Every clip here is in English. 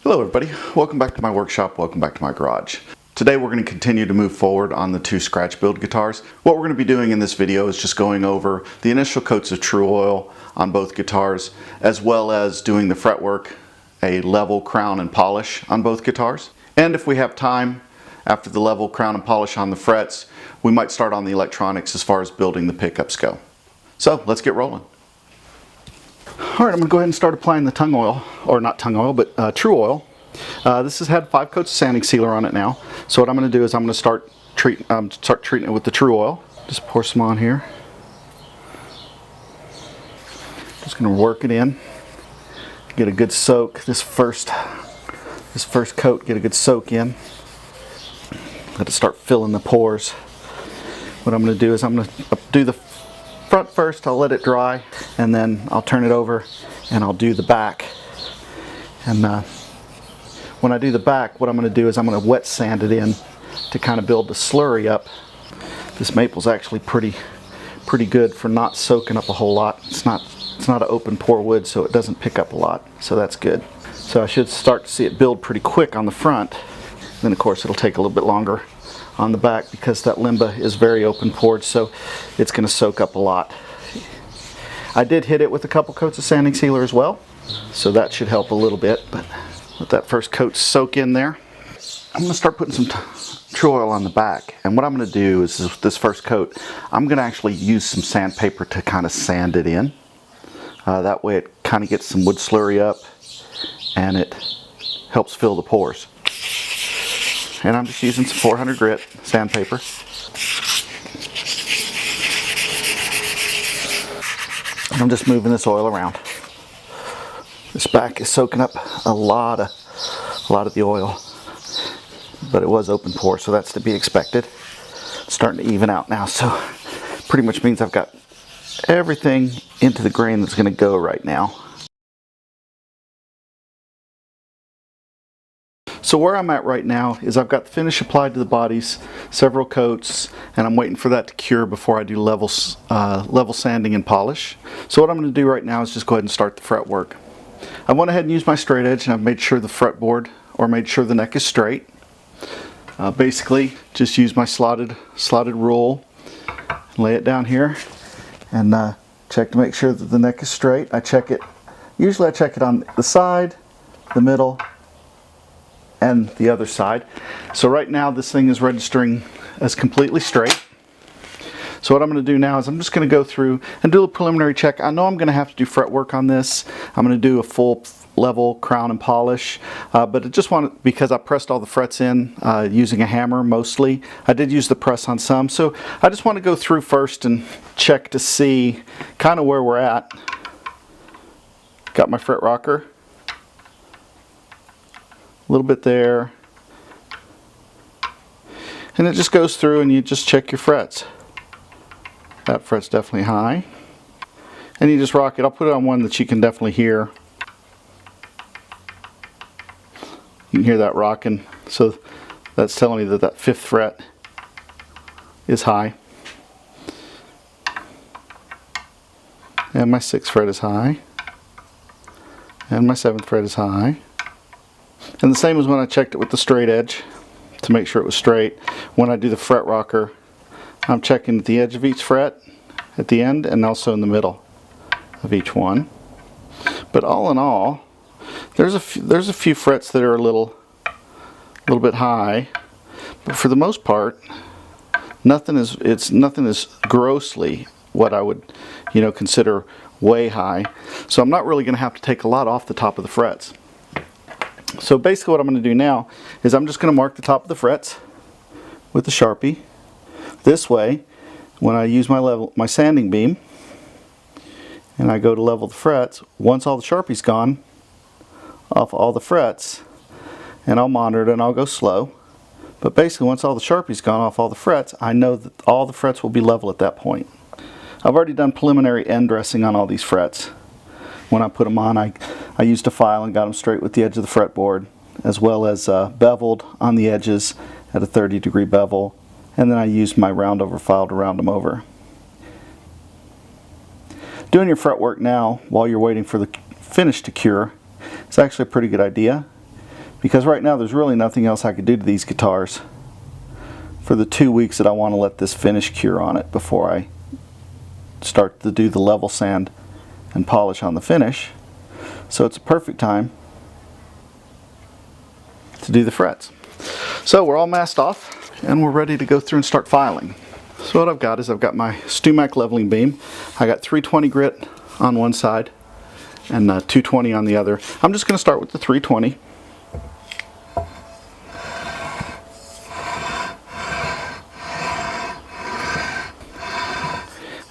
Hello everybody, welcome back to my workshop, welcome back to my garage. Today we're going to continue to move forward on the two scratch build guitars. What we're going to be doing in this video is just going over the initial coats of Tru-Oil on both guitars, as well as doing the fretwork, a level crown and polish on both guitars. And if we have time, after the level crown and polish on the frets, we might start on the electronics as far as building the pickups go. So let's get rolling. Alright, I'm going to go ahead and start applying the tung oil, or not tung oil, but Tru-Oil. This has had 5 coats of sanding sealer on it now. So what I'm going to do is I'm going to start treating it with the Tru-Oil. Just pour some on here. Just going to work it in. Get a good soak. This first coat, get a good soak in. Let it start filling the pores. What I'm going to do is I'm going to do the front first. I'll let it dry, and then I'll turn it over and I'll do the back. And when I do the back, what I'm going to do is I'm going to wet sand it in to kind of build the slurry up. This maple's actually pretty good for not soaking up a whole lot. It's not an open pore wood, so it doesn't pick up a lot, so that's good. So I should start to see it build pretty quick on the front. Then of course it'll take a little bit longer on the back because that Limba is very open pored, so it's going to soak up a lot. I did hit it with a couple coats of sanding sealer as well, so that should help a little bit, but let that first coat soak in there. I'm going to start putting some Tru-Oil on the back, and what I'm going to do is this first coat, I'm going to actually use some sandpaper to kind of sand it in. That way it kind of gets some wood slurry up and it helps fill the pores. And I'm just using some 400 grit sandpaper. I'm just moving this oil around. This back is soaking up a lot of the oil, but it was open pore, so that's to be expected. It's starting to even out now, so pretty much means I've got everything into the grain that's going to go right now. So where I'm at right now is I've got the finish applied to the bodies, several coats, and I'm waiting for that to cure before I do level sanding and polish. So what I'm going to do right now is just go ahead and start the fret work. I went ahead and used my straight edge, and I've made sure the fretboard, or made sure the neck is straight. Basically, just use my slotted rule, lay it down here, and check to make sure that the neck is straight. Usually I check it on the side, the middle, and the other side. So right now this thing is registering as completely straight. So what I'm going to do now is I'm just going to go through and do a preliminary check. I know I'm going to have to do fret work on this. I'm going to do a full level crown and polish, but I just want, because I pressed all the frets in using a hammer mostly. I did use the press on some, so I just want to go through first and check to see kind of where we're at. Got my fret rocker. A little bit there, and it just goes through and you just check your frets. That fret's definitely high, and you just rock it. I'll put it on one that you can definitely hear. You can hear that rocking, so that's telling me that that 5th fret is high, and my 6th fret is high, and my 7th fret is high. And the same as when I checked it with the straight edge to make sure it was straight. When I do the fret rocker, I'm checking at the edge of each fret at the end and also in the middle of each one. But all in all, there's a few frets that are a little bit high, but for the most part, nothing is grossly what I would, consider way high. So I'm not really going to have to take a lot off the top of the frets. So basically what I'm going to do now is I'm just going to mark the top of the frets with the Sharpie. This way, when I use my sanding beam and I go to level the frets, once all the Sharpie's gone off all the frets, and I'll monitor it and I'll go slow, but basically once all the Sharpie's gone off all the frets, I know that all the frets will be level at that point. I've already done preliminary end dressing on all these frets. When I put them on, I used a file and got them straight with the edge of the fretboard, as well as beveled on the edges at a 30-degree bevel, and then I used my roundover file to round them over. Doing your fretwork now while you're waiting for the finish to cure is actually a pretty good idea. because right now there's really nothing else I could do to these guitars for the 2 weeks that I want to let this finish cure on it before I start to do the level sand and polish on the finish. So it's a perfect time to do the frets. So we're all masked off and we're ready to go through and start filing. So what I've got is I've got my StewMac leveling beam. I got 320 grit on one side and 220 on the other. I'm just going to start with the 320.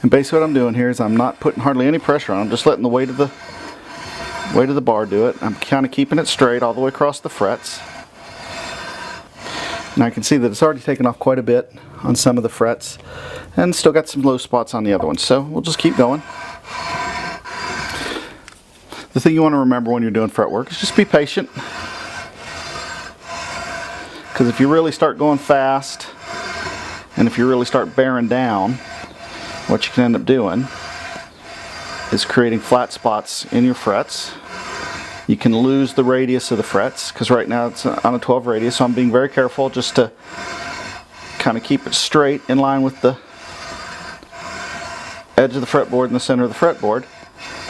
And basically what I'm doing here is I'm not putting hardly any pressure on. I'm just letting the weight of the bar do it. I'm kind of keeping it straight all the way across the frets. And I can see that it's already taken off quite a bit on some of the frets and still got some low spots on the other ones. So we'll just keep going. The thing you want to remember when you're doing fret work is just be patient. Because if you really start going fast and if you really start bearing down, what you can end up doing is creating flat spots in your frets. You can lose the radius of the frets, because right now it's on a 12 radius, so I'm being very careful just to kind of keep it straight in line with the edge of the fretboard and the center of the fretboard.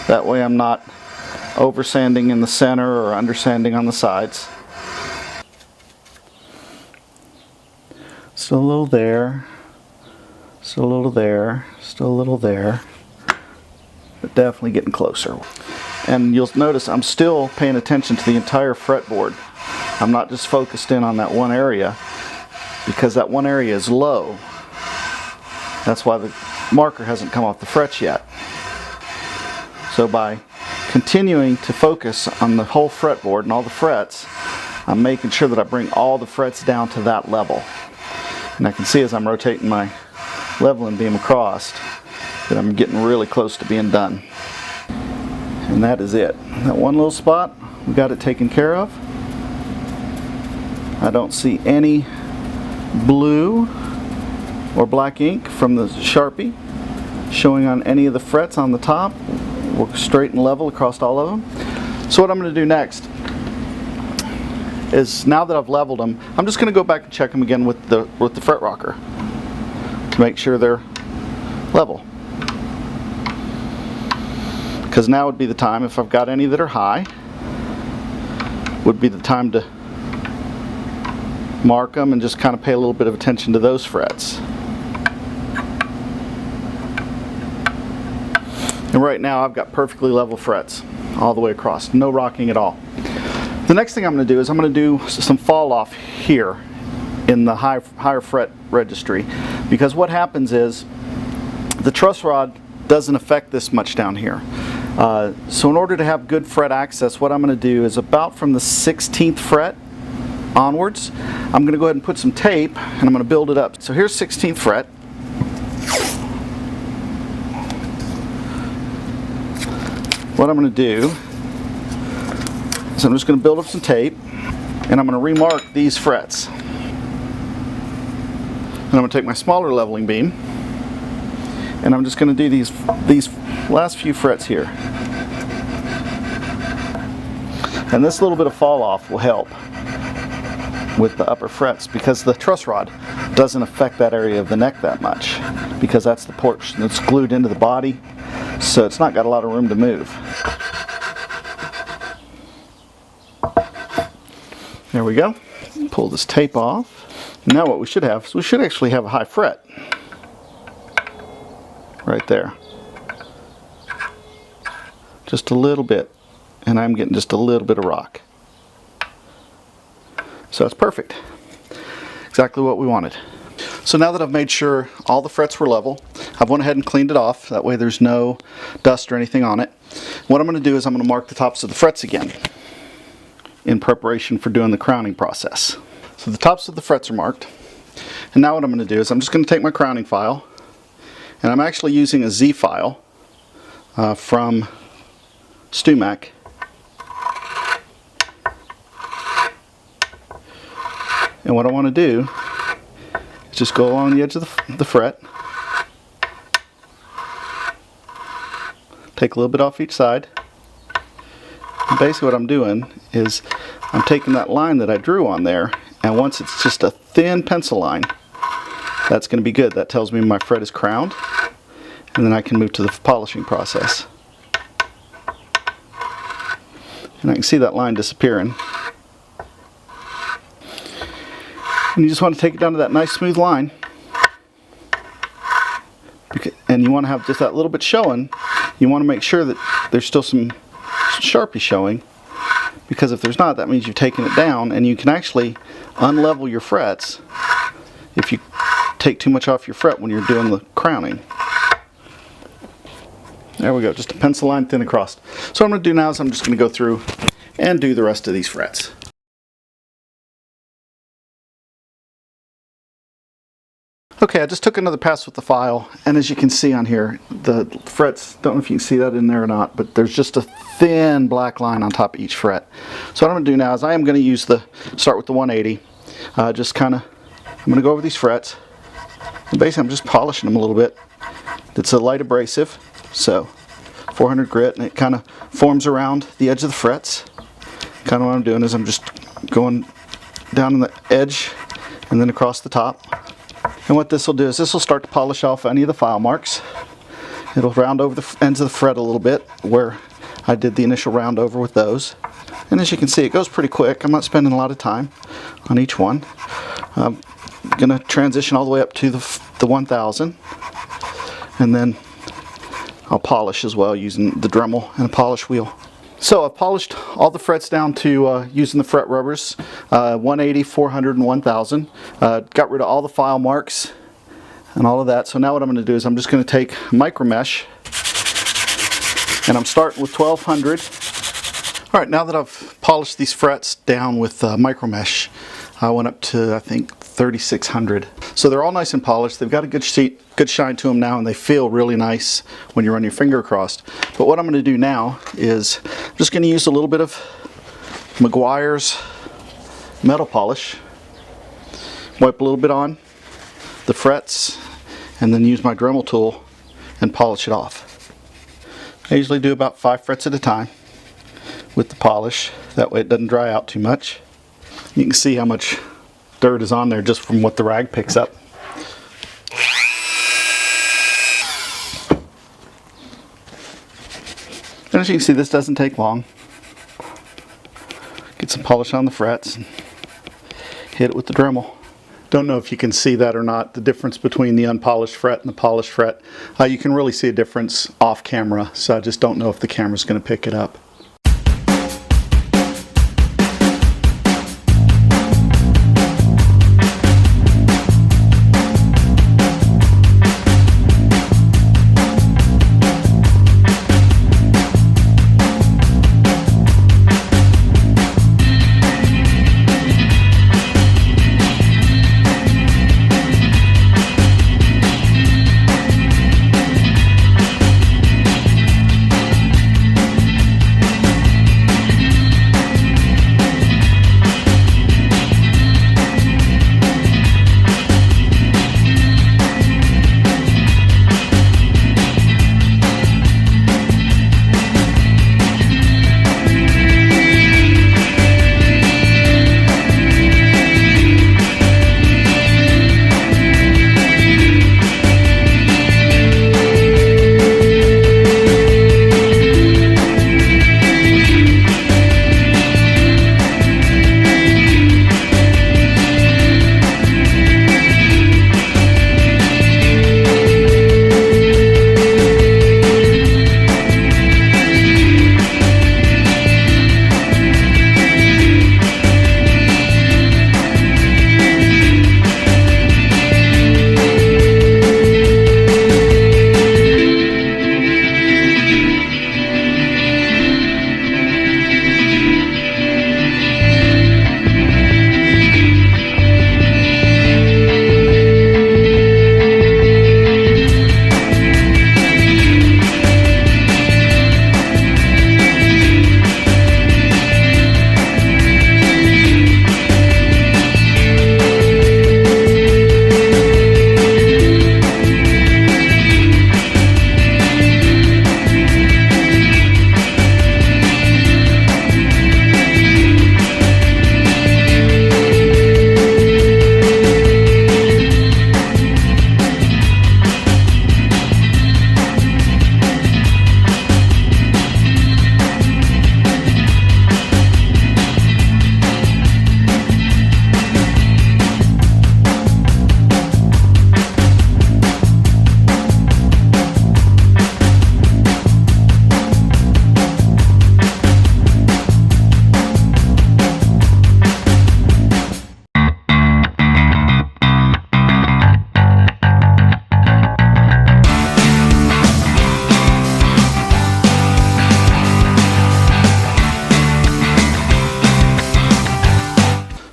That way I'm not over sanding in the center or under sanding on the sides. Still a little there. Still a little there, still a little there, but definitely getting closer. And you'll notice I'm still paying attention to the entire fretboard. I'm not just focused in on that one area, because that one area is low. That's why the marker hasn't come off the frets yet. So by continuing to focus on the whole fretboard and all the frets, I'm making sure that I bring all the frets down to that level. And I can see as I'm rotating my leveling beam across that I'm getting really close to being done. And that is it. That one little spot, we got it taken care of. I don't see any blue or black ink from the Sharpie showing on any of the frets on the top. We're straight and level across all of them. So what I'm going to do next is, now that I've leveled them, I'm just going to go back and check them again with the fret rocker to make sure they're level. Because now would be the time, if I've got any that are high, would be the time to mark them and just kind of pay a little bit of attention to those frets. And right now I've got perfectly level frets all the way across, no rocking at all. The next thing I'm going to do is I'm going to do some fall off here in the higher fret registry, because what happens is the truss rod doesn't affect this much down here. So in order to have good fret access, what I'm going to do is about from the 16th fret onwards, I'm going to go ahead and put some tape and I'm going to build it up. So here's 16th fret. What I'm going to do is I'm just going to build up some tape and I'm going to remark these frets. And I'm going to take my smaller leveling beam and I'm just going to do these last few frets here. And this little bit of fall off will help with the upper frets, because the truss rod doesn't affect that area of the neck that much, because that's the portion that's glued into the body, so it's not got a lot of room to move. There we go. Pull this tape off. Now what we should have is we should actually have a high fret right there. Just a little bit, and I'm getting just a little bit of rock. So it's perfect. Exactly what we wanted. So now that I've made sure all the frets were level, I've went ahead and cleaned it off. That way there's no dust or anything on it. What I'm going to do is I'm going to mark the tops of the frets again in preparation for doing the crowning process. So the tops of the frets are marked. And now what I'm going to do is I'm just going to take my crowning file, and I'm actually using a Z file from StewMac. And what I want to do is just go along the edge of the fret, take a little bit off each side, and basically what I'm doing is I'm taking that line that I drew on there, and once it's just a thin pencil line, that's going to be good. That tells me my fret is crowned, and then I can move to the polishing process. And I can see that line disappearing. And you just want to take it down to that nice smooth line. And you want to have just that little bit showing. You want to make sure that there's still some Sharpie showing, because if there's not, that means you've taken it down, and you can actually unlevel your frets if you take too much off your fret when you're doing the crowning. There we go, just a pencil line thin across. So what I'm going to do now is I'm just going to go through and do the rest of these frets. Okay, I just took another pass with the file, and as you can see on here, the frets, don't know if you can see that in there or not, but there's just a thin black line on top of each fret. So what I'm going to do now is I am going to start with the 180. I'm going to go over these frets, and basically I'm just polishing them a little bit. It's a light abrasive, so 400 grit, and it kind of forms around the edge of the frets. Kind of what I'm doing is I'm just going down the edge and then across the top. And what this will do is this will start to polish off any of the file marks. It'll round over the ends of the fret a little bit where I did the initial round over with those. And as you can see, it goes pretty quick. I'm not spending a lot of time on each one. I'm going to transition all the way up to the 1000. And then I'll polish as well using the Dremel and a polish wheel. So I've polished all the frets down to using the fret rubbers, 180, 400, and 1000. Got rid of all the file marks and all of that. So now what I'm going to do is I'm just going to take micro mesh, and I'm starting with 1200. Alright, now that I've polished these frets down with micro mesh, I went up to, I think, 3600. So they're all nice and polished. They've got a good shine to them now, and they feel really nice when you run your finger across. But what I'm going to do now is I'm just going to use a little bit of Meguiar's metal polish, wipe a little bit on the frets, and then use my Dremel tool and polish it off. I usually do about 5 frets at a time with the polish. That way it doesn't dry out too much. You can see how much dirt is on there just from what the rag picks up. And as you can see, this doesn't take long. Get some polish on the frets and hit it with the Dremel. Don't know if you can see that or not, the difference between the unpolished fret and the polished fret. You can really see a difference off camera, so I just don't know if the camera's going to pick it up.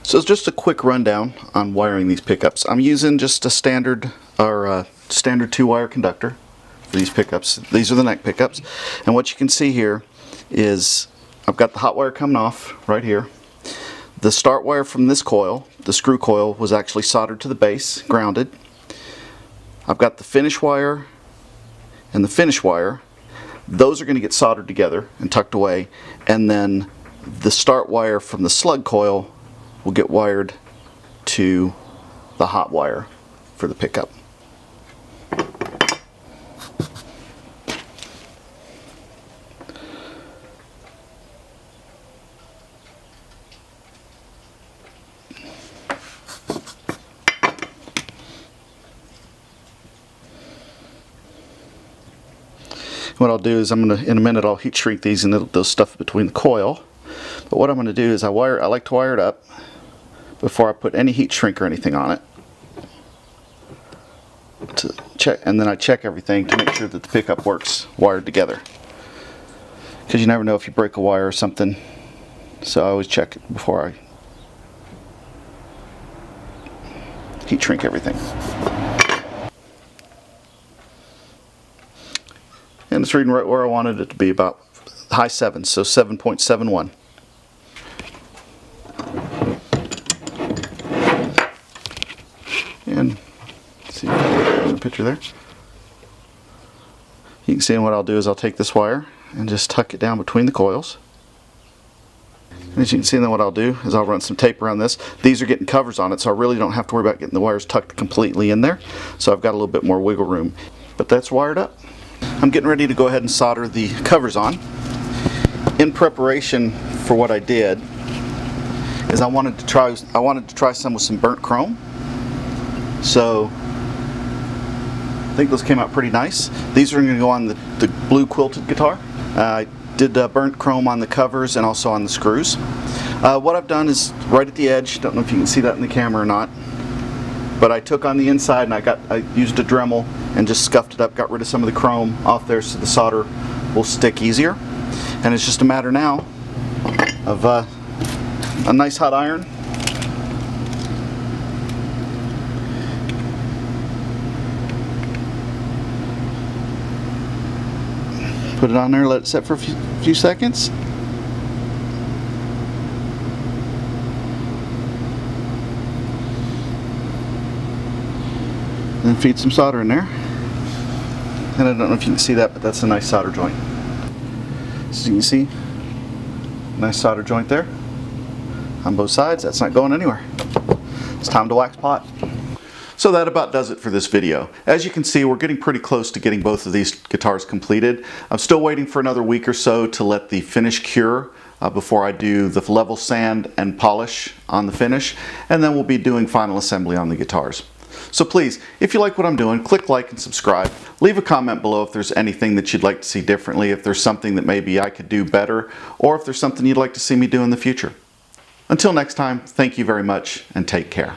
So just a quick rundown on wiring these pickups. I'm using just a standard 2-wire conductor for these pickups. These are the neck pickups, and what you can see here is I've got the hot wire coming off right here. The start wire from this coil, the screw coil, was actually soldered to the base, grounded. I've got the finish wire and the finish wire. Those are going to get soldered together and tucked away, and then the start wire from the slug coil will get wired to the hot wire for the pickup. What I'll do is in a minute I'll heat shrink these and they'll stuff between the coil. But what I'm going to do is I like to wire it up before I put any heat shrink or anything on it. To check, and then I check everything to make sure that the pickup works wired together. Because you never know if you break a wire or something. So I always check it before I heat shrink everything. And it's reading right where I wanted it to be, about high 7s, so 7.71. And see if there's a picture there. You can see what I'll do is I'll take this wire and just tuck it down between the coils. And as you can see, then what I'll do is I'll run some tape around this. These are getting covers on it, so I really don't have to worry about getting the wires tucked completely in there. So I've got a little bit more wiggle room. But that's wired up. I'm getting ready to go ahead and solder the covers on. In preparation for what I did is I wanted to try some with some burnt chrome. So I think those came out pretty nice. These are going to go on the blue quilted guitar. I did burnt chrome on the covers and also on the screws. What I've done is right at the edge, don't know if you can see that in the camera or not, but I took on the inside and I used a Dremel and just scuffed it up, got rid of some of the chrome off there so the solder will stick easier. And it's just a matter now of a nice hot iron. Put it on there, let it set for a few seconds. Then feed some solder in there. And I don't know if you can see that, but that's a nice solder joint. So you can see, nice solder joint there on both sides. That's not going anywhere. It's time to wax pot. So that about does it for this video. As you can see, we're getting pretty close to getting both of these guitars completed. I'm still waiting for another week or so to let the finish cure before I do the level sand and polish on the finish, and then we'll be doing final assembly on the guitars. So please, if you like what I'm doing, click like and subscribe. Leave a comment below if there's anything that you'd like to see differently, if there's something that maybe I could do better, or if there's something you'd like to see me do in the future. Until next time, thank you very much and take care.